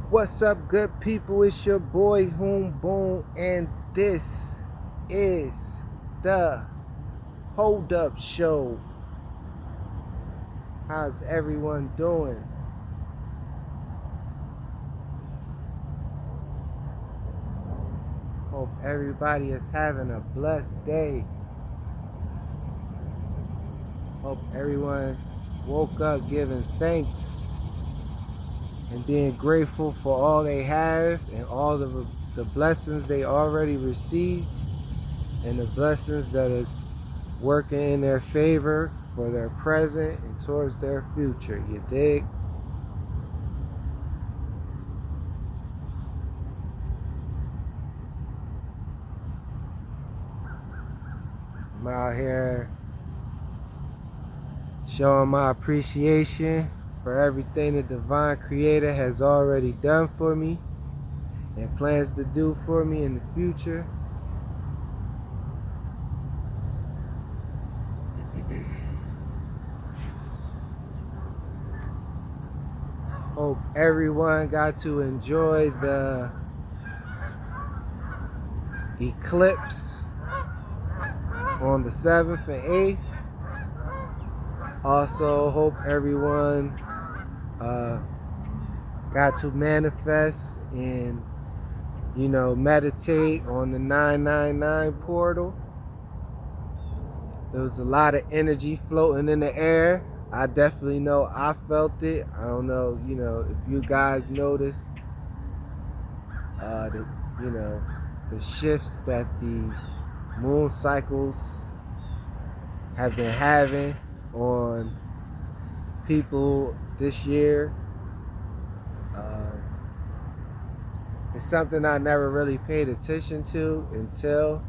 What's up, good people? It's your boy Hoom Boom, and this is the Hold Up Show. How's everyone doing? Hope everybody is having a blessed day. Hope everyone woke up giving thanks and being grateful for all they have and all the blessings they already received and the blessings that is working in their favor for their present and towards their future. You dig? I'm out here showing my appreciation for everything the Divine Creator has already done for me and plans to do for me in the future. Hope everyone got to enjoy the eclipse on the 7th and 8th. Also, hope everyone got to manifest and, meditate on the 999 portal. There was a lot of energy floating in the air. I definitely know I felt it. I don't know, if you guys noticed the shifts that the moon cycles have been having on people this year. It's something I never really paid attention to until,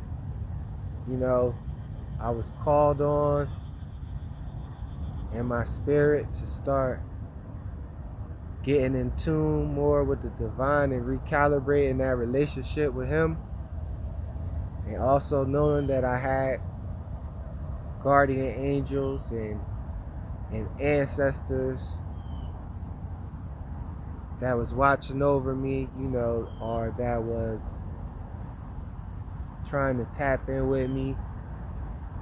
I was called on in my spirit to start getting in tune more with the divine and recalibrating that relationship with him. And also knowing that I had guardian angels and ancestors that was watching over me, or that was trying to tap in with me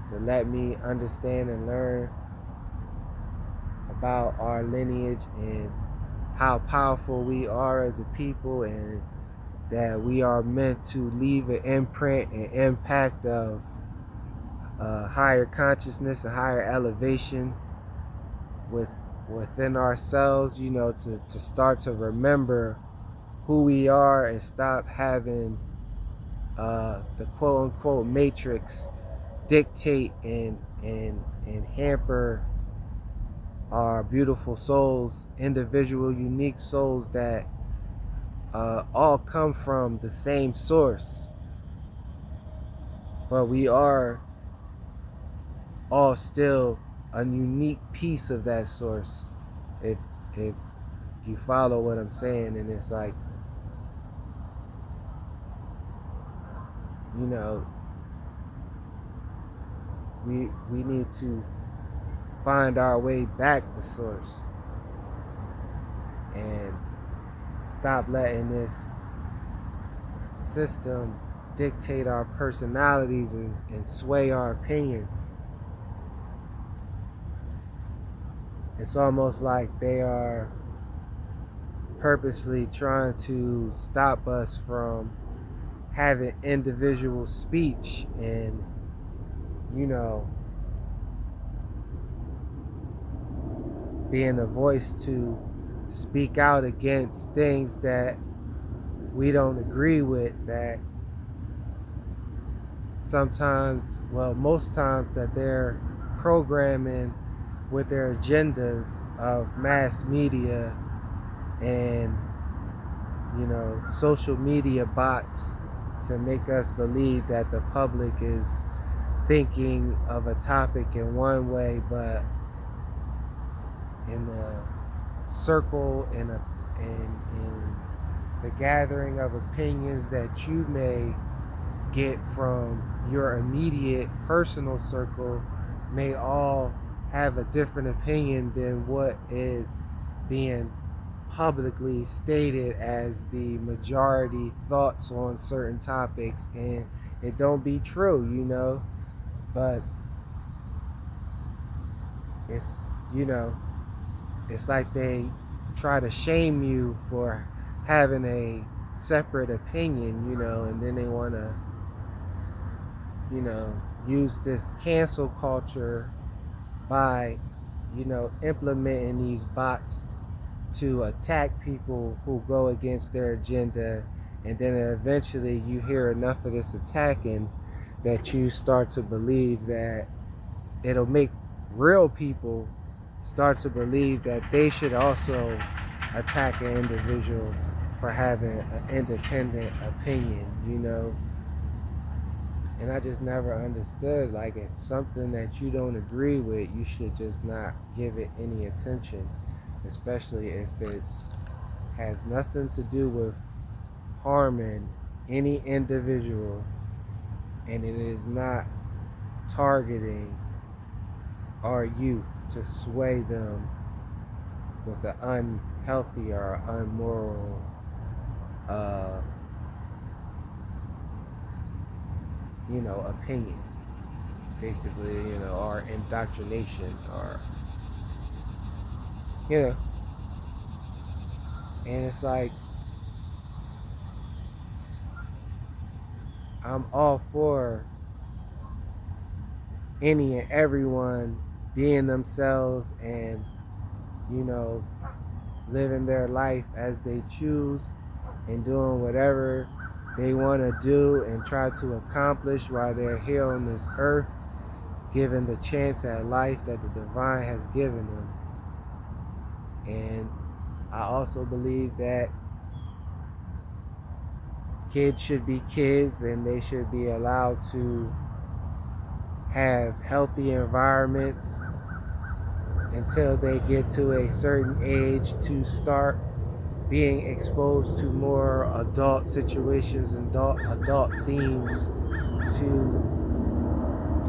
to let me understand and learn about our lineage and how powerful we are as a people, and that we are meant to leave an imprint and impact of higher consciousness, a higher elevation within ourselves, to start to remember who we are and stop having the quote-unquote matrix dictate and hamper our beautiful souls, individual, unique souls that all come from the same source. But we are all still a unique piece of that source, if you follow what I'm saying. And it's like, we need to find our way back to source and stop letting this system dictate our personalities and sway our opinions. It's almost like they are purposely trying to stop us from having individual speech and, being a voice to speak out against things that we don't agree with, that sometimes, well, most times, that they're programming with their agendas of mass media and, social media bots to make us believe that the public is thinking of a topic in one way, but in the circle and in the gathering of opinions that you may get from your immediate personal circle may all have a different opinion than what is being publicly stated as the majority thoughts on certain topics, and it don't be true, but it's you know it's like they try to shame you for having a separate opinion, and then they want to you know use this cancel culture by implementing these bots to attack people who go against their agenda, and then eventually you hear enough of this attacking that you start to believe that it'll make real people start to believe that they should also attack an individual for having an independent opinion. And I just never understood, like, if something that you don't agree with, you should just not give it any attention, especially if it has nothing to do with harming any individual, and it is not targeting our youth to sway them with an unhealthy or unmoral opinion, basically, or indoctrination, or you know and it's like, I'm all for any and everyone being themselves and living their life as they choose and doing whatever they want to do and try to accomplish while they're here on this earth, given the chance at life that the divine has given them. And I also believe that kids should be kids, and they should be allowed to have healthy environments until they get to a certain age to start being exposed to more adult situations and adult themes, to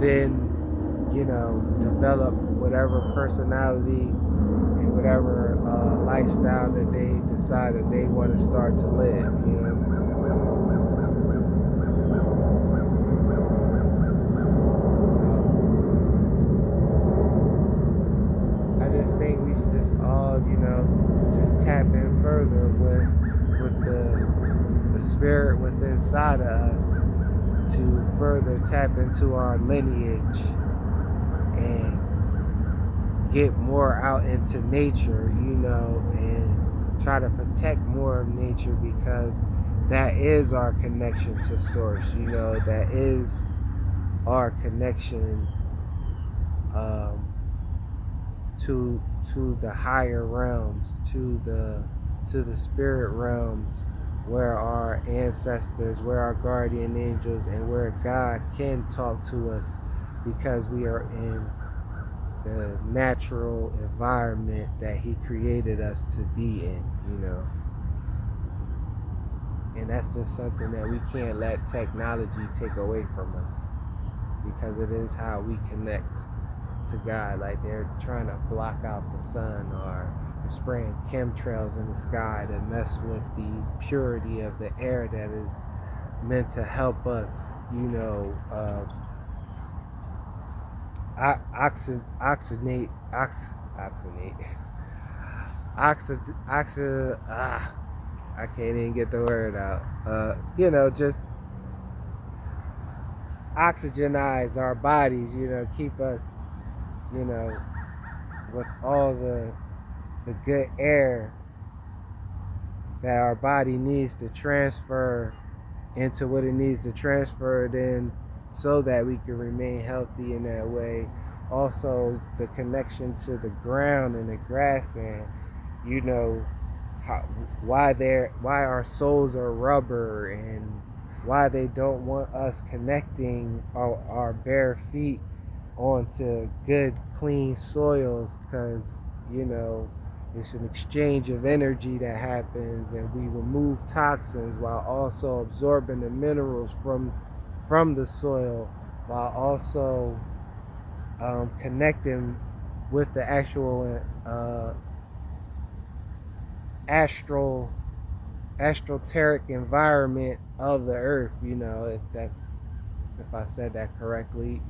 then develop whatever personality and whatever lifestyle that they decide that they want to start to live. I just think we should just all, just tap in further with the spirit within inside of us, to further tap into our lineage and get more out into nature, and try to protect more of nature, because that is our connection to source, that is our connection to the higher realms, to the spirit realms, where our ancestors, where our guardian angels, and where God can talk to us, because we are in the natural environment that He created us to be in, And that's just something that we can't let technology take away from us, because it is how we connect to God. Like, they're trying to block out the sun, or they're spraying chemtrails in the sky to mess with the purity of the air that is meant to help us, oxygenate, I can't even get the word out. Just oxygenize our bodies, keep us, with all the good air that our body needs to transfer into what it needs to transfer, then, so that we can remain healthy in that way. Also, the connection to the ground and the grass, and why our soles are rubber, and why they don't want us connecting our bare feet onto good, clean soils, because it's an exchange of energy that happens, and we remove toxins while also absorbing the minerals from the soil, while also connecting with the actual astral astroteric environment of the earth, if I said that correctly,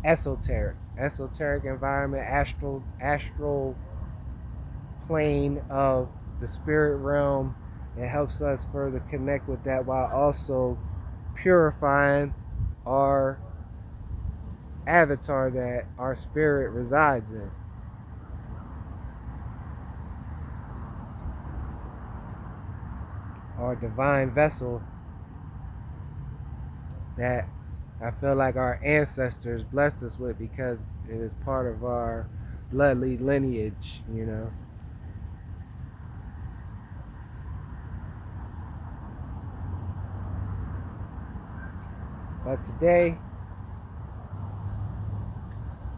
esoteric environment, astral plane of the spirit realm. It helps us further connect with that while also purifying our avatar that our spirit resides in. Our divine vessel that I feel like our ancestors blessed us with because it is part of our bloodly lineage, But today,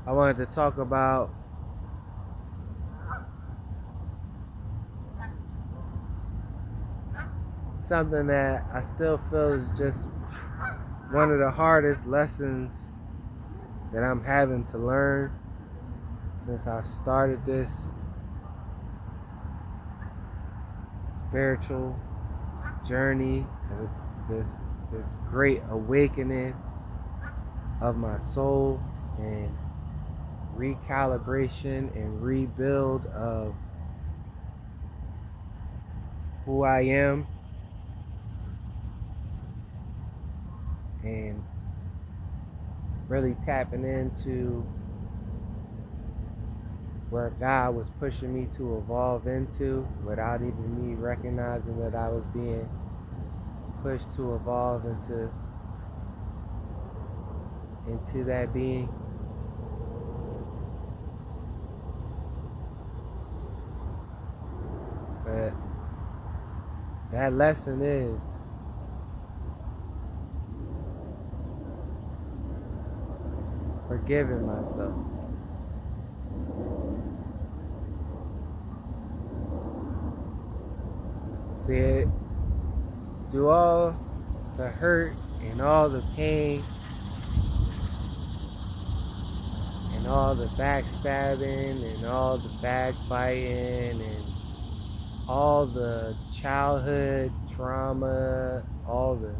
I wanted to talk about something that I still feel is just one of the hardest lessons that I'm having to learn since I've started this spiritual journey, this great awakening of my soul and recalibration and rebuild of who I am, and really tapping into where God was pushing me to evolve into without even me recognizing that I was being pushed to evolve into that being. But that lesson is forgiving myself. See it through all the hurt and all the pain and all the backstabbing and all the backbiting and all the childhood trauma, all the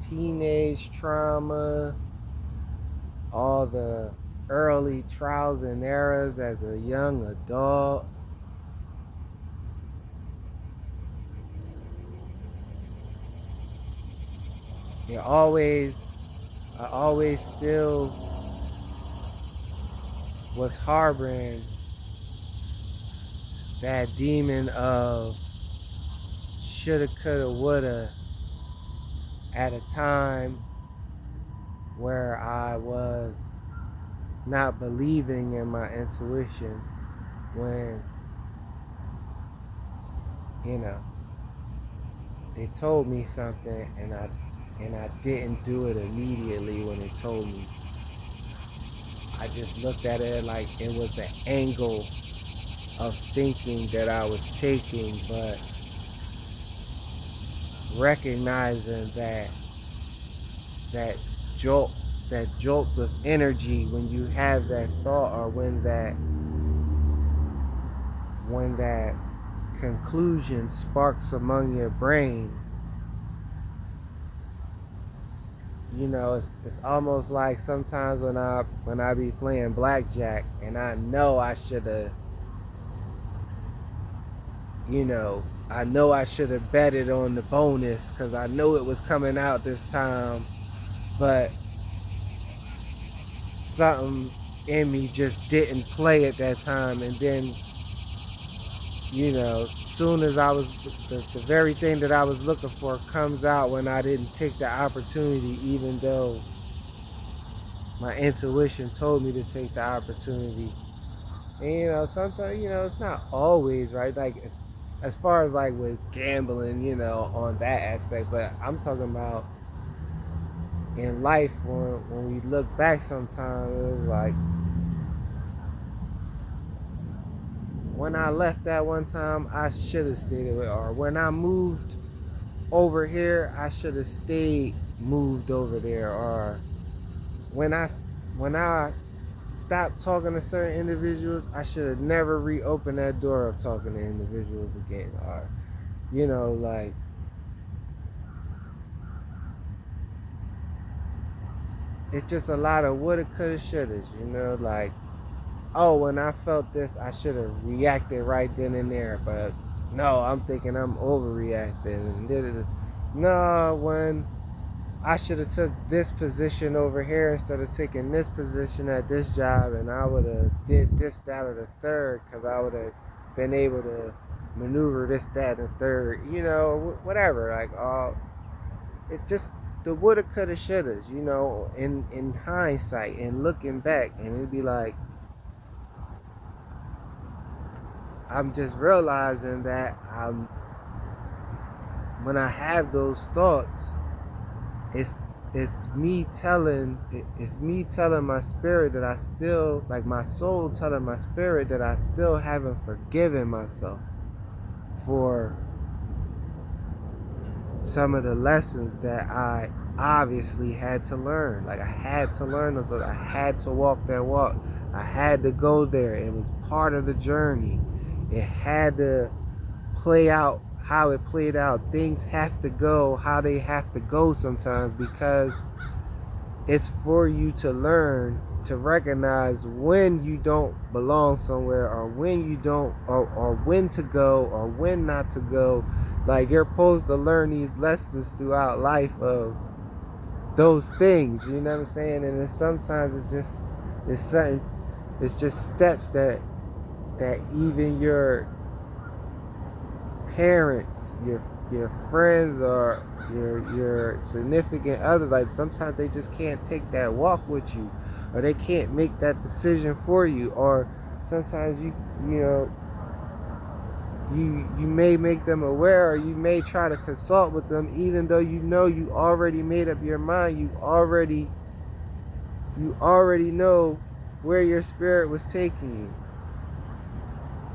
teenage trauma, all the early trials and errors as a young adult. I always still was harboring that demon of shoulda, coulda, woulda at a time where I was not believing in my intuition when, they told me something and I didn't do it immediately when they told me. I just looked at it like it was an angle of thinking that I was taking, but recognizing that jolt of energy when you have that thought, or when that conclusion sparks among your brain. It's almost like sometimes when I be playing blackjack and I know I should have betted on the bonus because I know it was coming out this time, but something in me just didn't play at that time, and then soon as the very thing that I was looking for comes out when I didn't take the opportunity, even though my intuition told me to take the opportunity. And sometimes it's not always right, like as far as like with gambling, on that aspect, but I'm talking about in life when we look back sometimes. It was like when I left that one time, I should have stayed away, or when I moved over here, I should have moved over there, or when I stopped talking to certain individuals, I should have never reopened that door of talking to individuals again. Or, like, it's just a lot of woulda, coulda, shouldas, like, oh, when I felt this, I should have reacted right then and there, but no, I'm thinking I'm overreacting, and no, when I should have took this position over here instead of taking this position at this job, and I would have did this, that, or the third, because I would have been able to maneuver this, that, and the third, whatever, like, it just, the woulda, coulda, shouldas, in hindsight, and looking back, and it'd be like, I'm just realizing that when I have those thoughts, it's me telling my spirit that I still, like, my soul telling my spirit that I still haven't forgiven myself for some of the lessons that I obviously had to learn. Like, I had to learn those. I had to walk that walk. I had to go there. It was part of the journey. It had to play out how it played out. Things have to go how they have to go sometimes, because it's for you to learn to recognize when you don't belong somewhere, or when you don't, or when to go, or when not to go. Like, you're supposed to learn these lessons throughout life of those things, you know what I'm saying? And then sometimes it's just steps that even your parents, your friends, or your significant other, like, sometimes they just can't take that walk with you, or they can't make that decision for you, or sometimes you may make them aware, or you may try to consult with them, even though you already made up your mind. You already know where your spirit was taking you,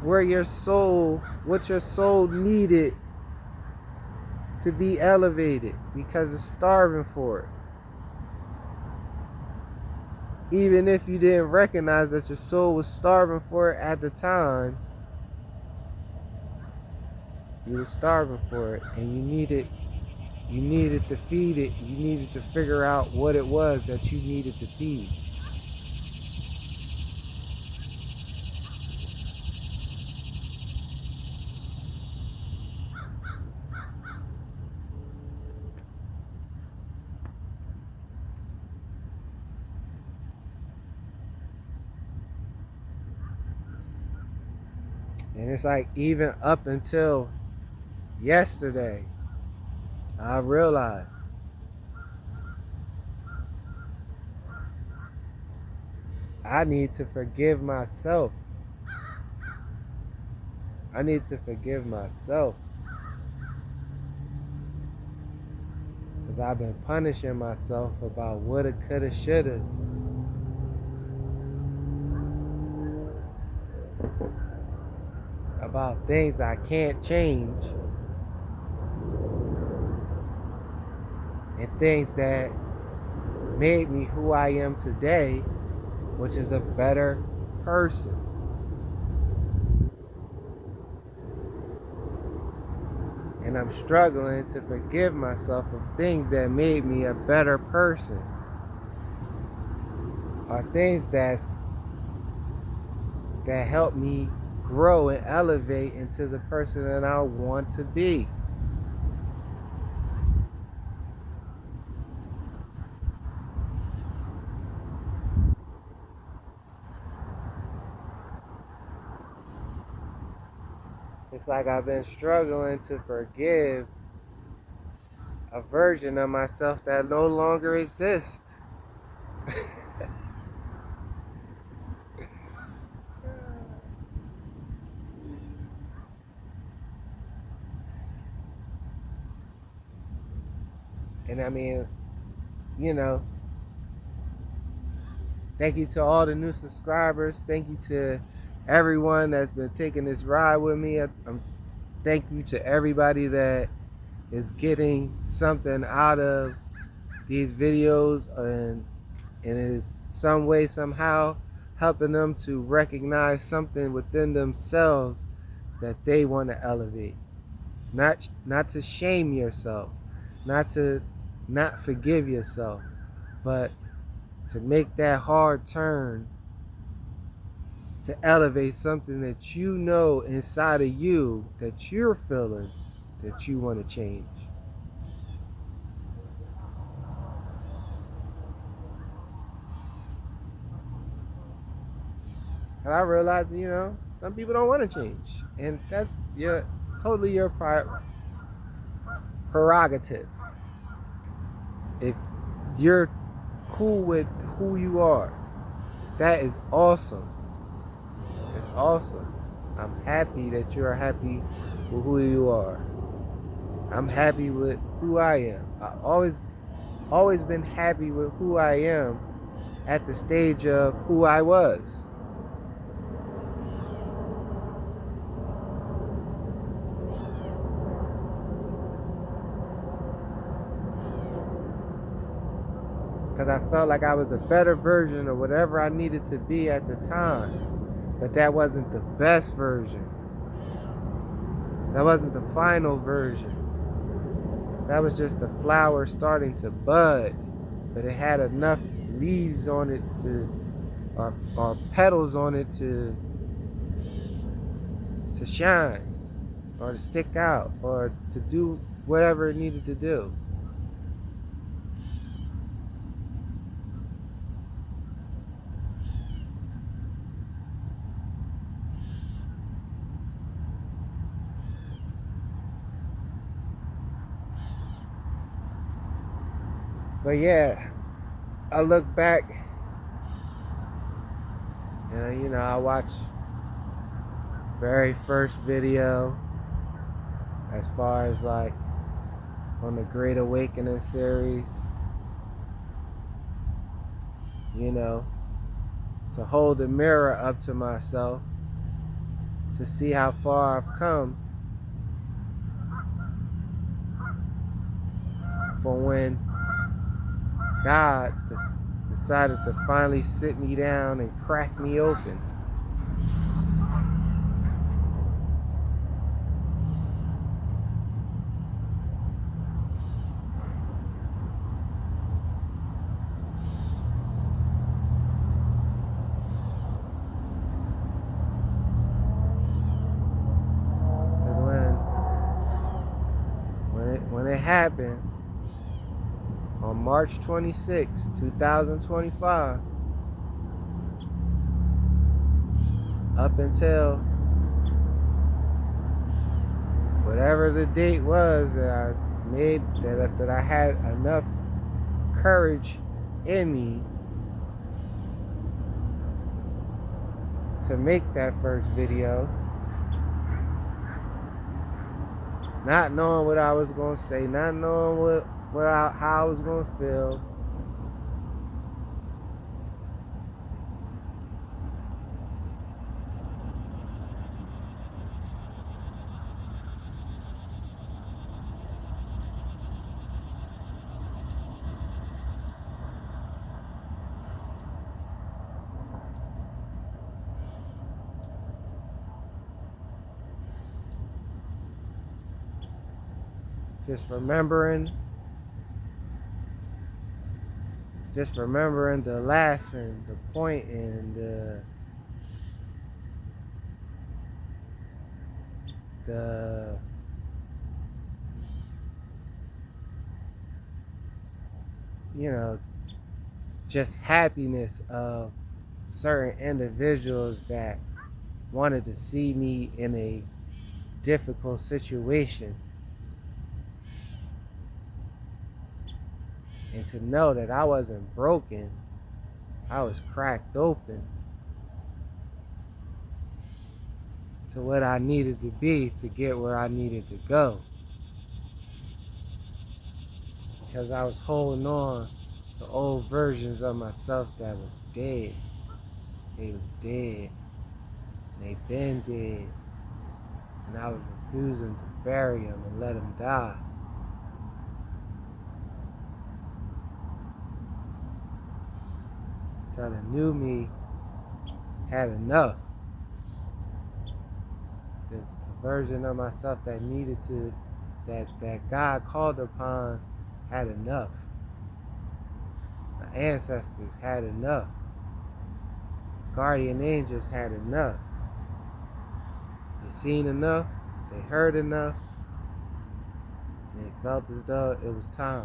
what your soul needed to be elevated, because it's starving for it. Even if you didn't recognize that your soul was starving for it at the time, you were starving for it, and you needed to feed it. You needed to figure out what it was that you needed to feed. And it's like, even up until yesterday, I realized I need to forgive myself. I need to forgive myself, because I've been punishing myself about woulda, coulda, shoulda. About things I can't change, and things that made me who I am today, which is a better person. And I'm struggling to forgive myself of things that made me a better person, or things that help me grow and elevate into the person that I want to be. It's like I've been struggling to forgive a version of myself that no longer exists. And I mean, thank you to all the new subscribers. Thank you to everyone that's been taking this ride with me. Thank you to everybody that is getting something out of these videos, and it is some way, somehow helping them to recognize something within themselves that they want to elevate. Not to shame yourself, not to not forgive yourself, but to make that hard turn to elevate something that you know inside of you that you're feeling that you want to change. And I realized, some people don't want to change. And that's totally your prerogative. If you're cool with who you are, that is awesome. It's awesome. I'm happy that you're happy with who you are. I'm happy with who I am. I always been happy with who I am at the stage of who I was. Because I felt like I was a better version of whatever I needed to be at the time. But that wasn't the best version. That wasn't the final version. That was just the flower starting to bud. But it had enough leaves on it or petals on it to shine, or to stick out, or to do whatever it needed to do. But yeah, I look back and I watched very first video as far as like on the Great Awakening series, to hold the mirror up to myself to see how far I've come from when God decided to finally sit me down and crack me open. When it happened on March 26, 2025, up until whatever the date was that I made, that I had enough courage in me to make that first video, not knowing what I was going to say, not knowing how I was going to feel. Just remembering the laughing, the pointing, the just happiness of certain individuals that wanted to see me in a difficult situation. And to know that I wasn't broken, I was cracked open to what I needed to be to get where I needed to go. Because I was holding on to old versions of myself that was dead. They was dead. They been dead. And I was refusing to bury them and let them die. Till the new me had enough. The version of myself that needed to, that God called upon had enough. The ancestors had enough. Guardian angels had enough. They seen enough, they heard enough, and they felt as though it was time.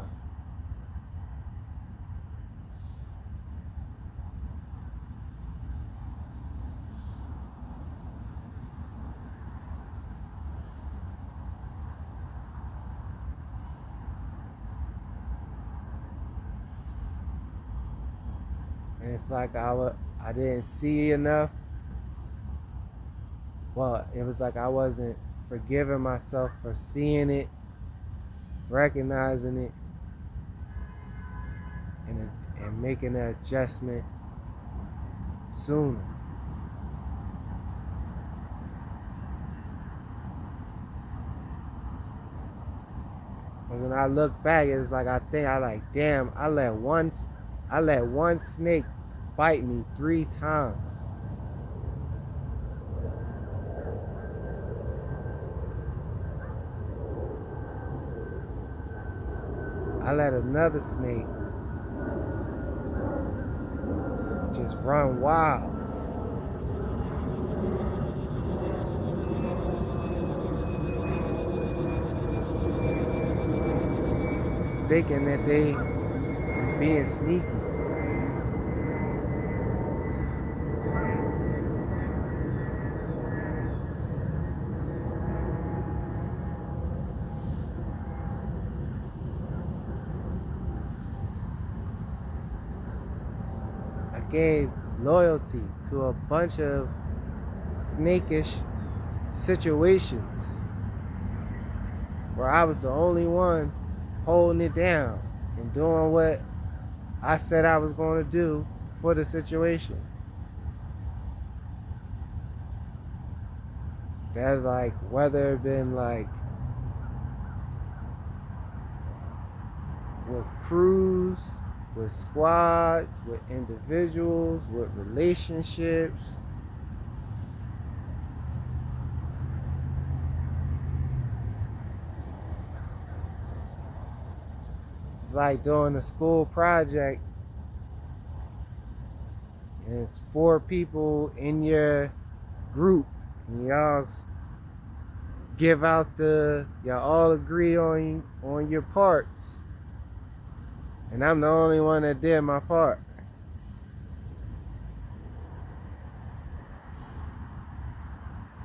And it's like I didn't see enough. Well, it was like I wasn't forgiving myself for seeing it, recognizing it, and making an adjustment sooner. And when I look back, it's like damn, I let one snake bite me 3 times. I let another snake just run wild. Thinking that they was being sneaky. I gave loyalty to a bunch of snakish situations where I was the only one holding it down and doing what I said I was going to do for the situation. That's like, whether it been like with crews, with squads, with individuals, with relationships. It's like doing a school project and it's 4 people in your group and y'all give out y'all all agree on your parts, and I'm the only one that did my part.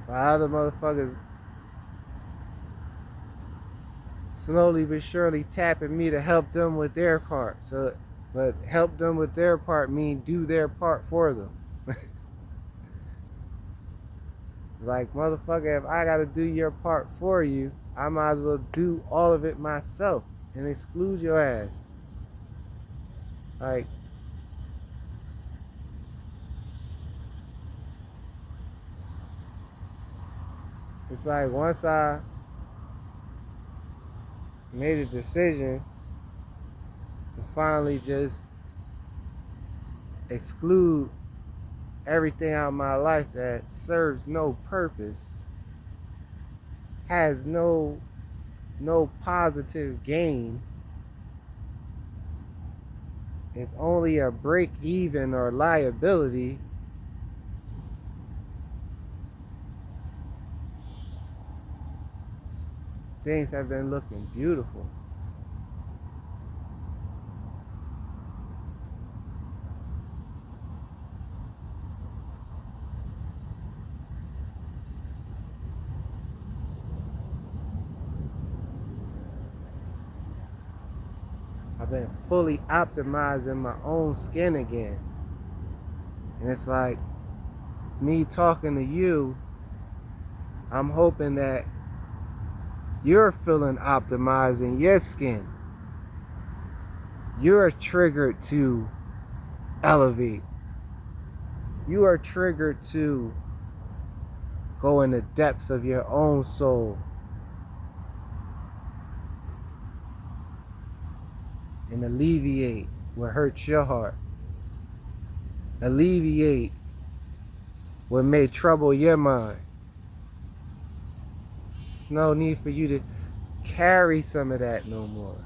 The other motherfuckers slowly but surely tapping me to help them with their part. But help them with their part mean do their part for them. Like, motherfucker, if I gotta do your part for you, I might as well do all of it myself and exclude your ass. Like, it's like once I made a decision to finally just exclude everything out of my life that serves no purpose, has no positive gain, it's only a break even or liability, things have been looking beautiful. I've been fully optimizing my own skin again. And it's like, me talking to you, I'm hoping that you're feeling optimized in your skin. You're triggered to elevate. You are triggered to go in the depths of your own soul and alleviate what hurts your heart. Alleviate what may trouble your mind. There's no need for you to carry some of that no more.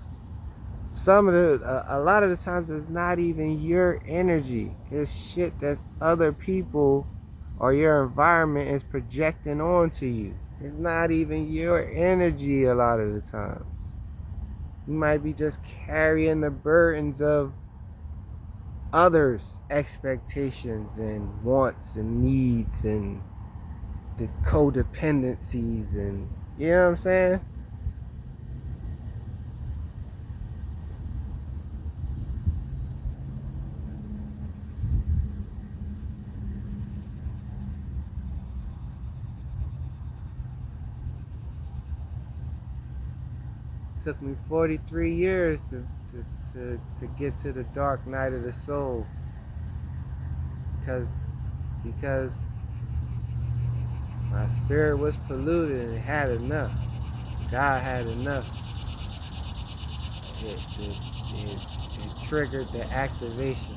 A lot of the times it's not even your energy. It's shit that's other people or your environment is projecting onto you. It's not even your energy a lot of the times. You might be just carrying the burdens of others' expectations and wants and needs and the codependencies, and you know what I'm saying? It took me 43 years to get to the dark night of the soul, because my spirit was polluted and it had enough. God had enough. It triggered the activation.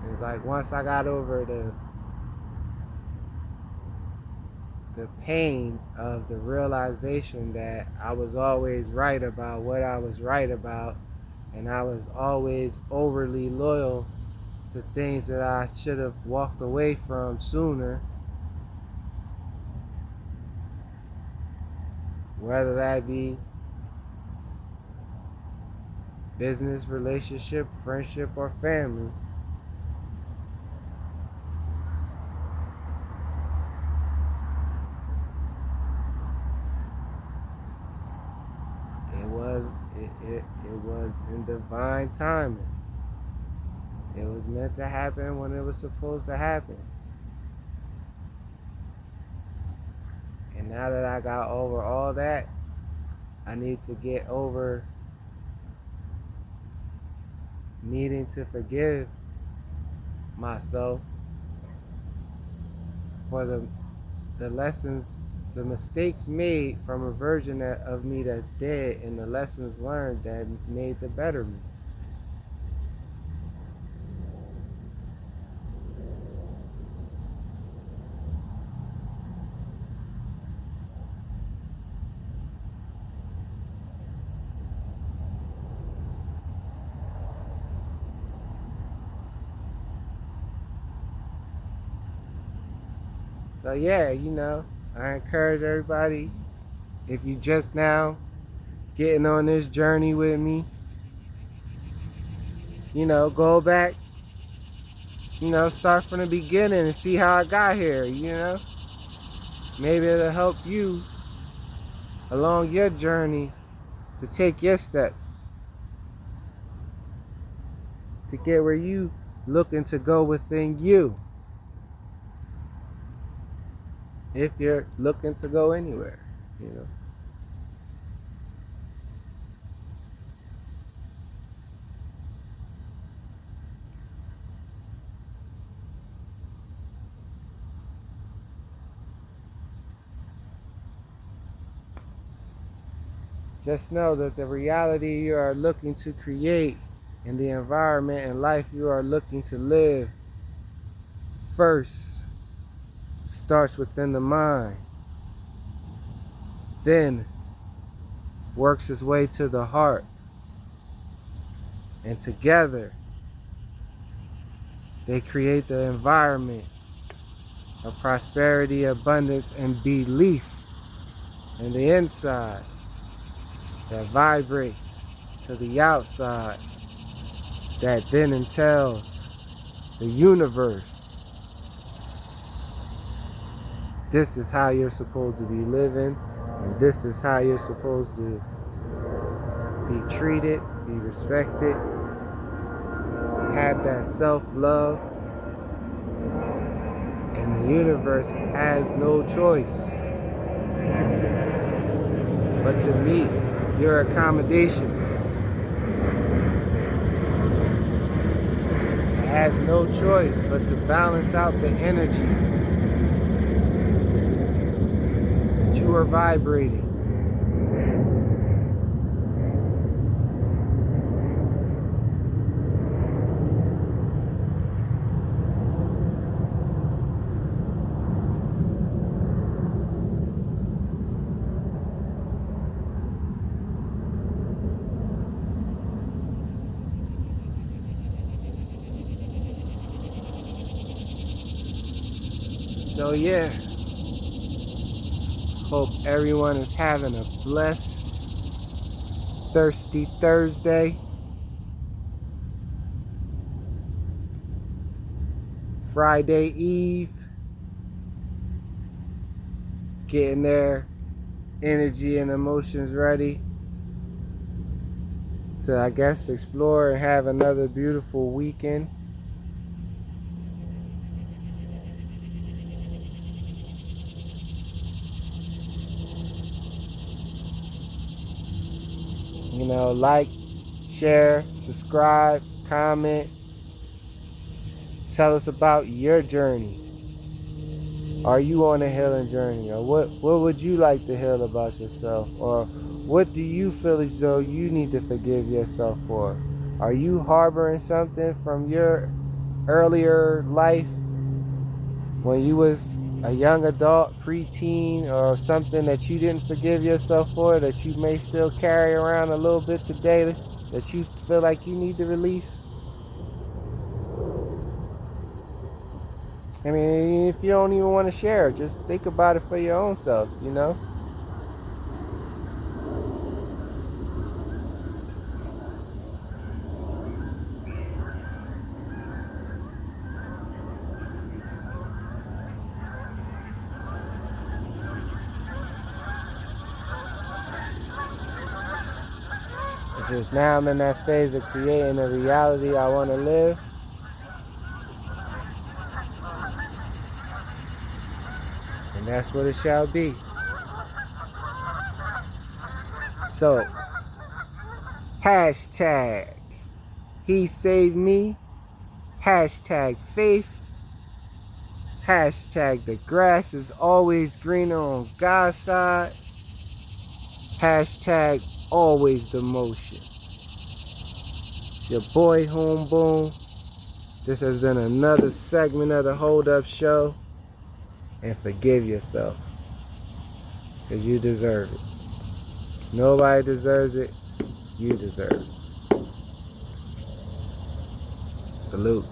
It's like once I got over the pain of the realization that I was always right about what I was right about, and I was always overly loyal to things that I should have walked away from sooner, whether that be business, relationship, friendship, or family. It was in divine timing. It was meant to happen when it was supposed to happen. And now that I got over all that, I need to get over needing to forgive myself for the lessons, the mistakes made from a version of me that's dead, and the lessons learned that made the better me. So yeah, I encourage everybody, if you just now getting on this journey with me, go back, start from the beginning and see how I got here, Maybe it'll help you along your journey to take your steps to get where you looking to go within you, if you're looking to go anywhere. Just know that the reality you are looking to create and the environment and life you are looking to live first starts within the mind, then works its way to the heart, and together they create the environment of prosperity, abundance, and belief in the inside that vibrates to the outside, that then entails the universe. This is how you're supposed to be living, and this is how you're supposed to be treated, be respected, have that self-love, and the universe has no choice but to meet your accommodations. It has no choice but to balance out the energy that you are vibrating. So yeah, hope everyone is having a blessed, thirsty Thursday. Friday Eve. Getting their energy and emotions ready to, I guess, explore and have another beautiful weekend. You know, like, share, subscribe, comment. Tell us about your journey. Are you on a healing journey? Or what would you like to heal about yourself? Or what do you feel as though you need to forgive yourself for? Are you harboring something from your earlier life when you was a young adult, preteen, or something that you didn't forgive yourself for, that you may still carry around a little bit today, that you feel like you need to release? I mean, if you don't even want to share, just think about it for your own self, you know? Because now I'm in that phase of creating a reality I want to live. And that's what it shall be. So, hashtag he saved me, hashtag faith, hashtag the grass is always greener on God's side, hashtag always the motion. It's your boy Home Boom. This has been another segment of the Hold Up Show. And forgive yourself, because you deserve it. Nobody deserves it. You deserve it. Salute.